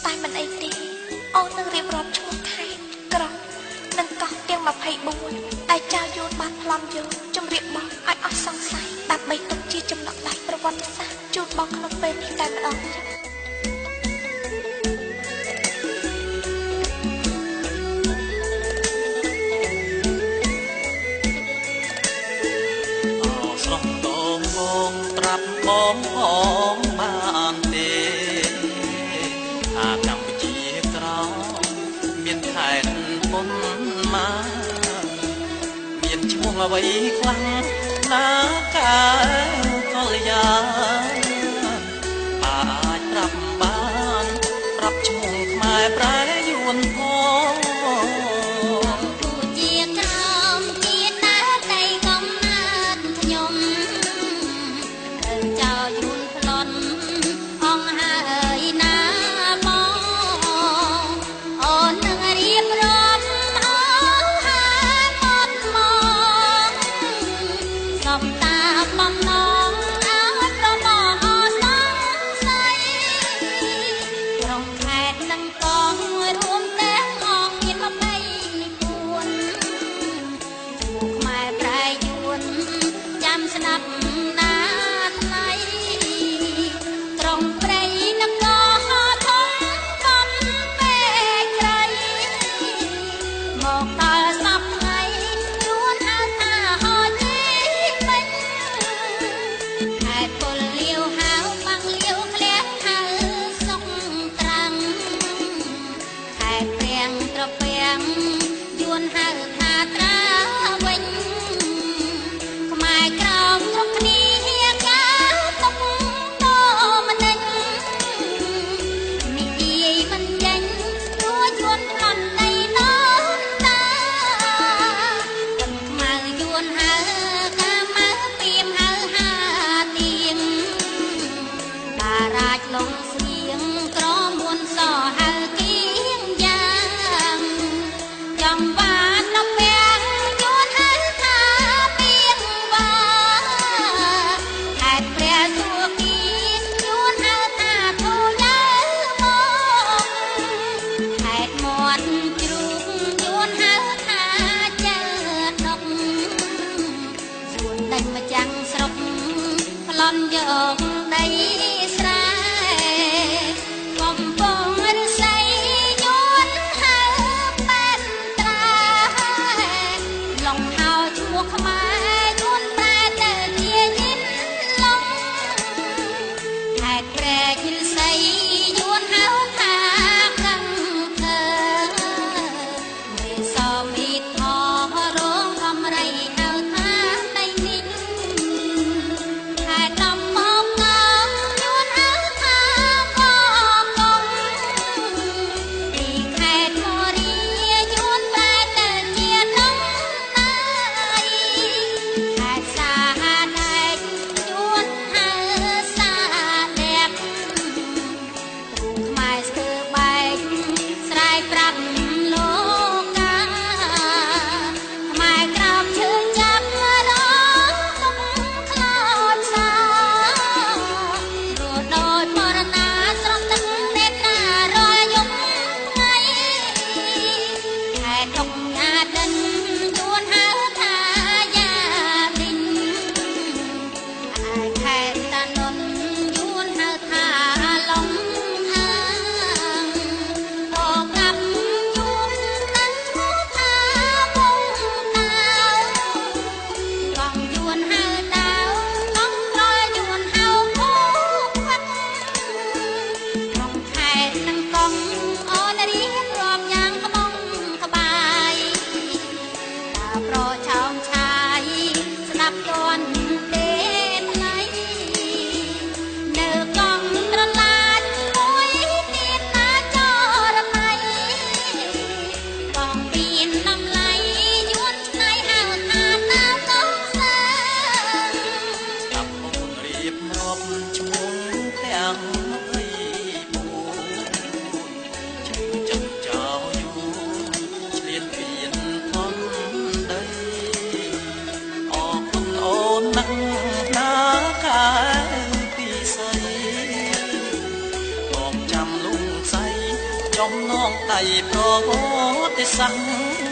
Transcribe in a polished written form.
តែមិនអីទេអូននឹងរៀបរាប់ឈ្មោះខេត្តក្រុងនិងកោះទាំង24ដែលចៅយួនបានប្លន់យកជម្រាបបងឲ្យអស់សង្ស័យដើម្បីទុកជាចំណុចដាច់ប្រវត្តិសាស្ត្រជូនបងក្នុងពេលនេះតែម្ដងចា៎បងផងបានទេថាកម្ពុជាក្រោមមានខេត្តប៉ុន្មានមានឈ្មោះអ្វីខ្លាំងណាកាកលយាអាចប្រាប់បានប្រាប់ឈ្មោះខ្មែរប្រែយួនផងក្នុងខេត្តនឹងកង ចំណងដៃប្រវត្តិសាស្ត្រ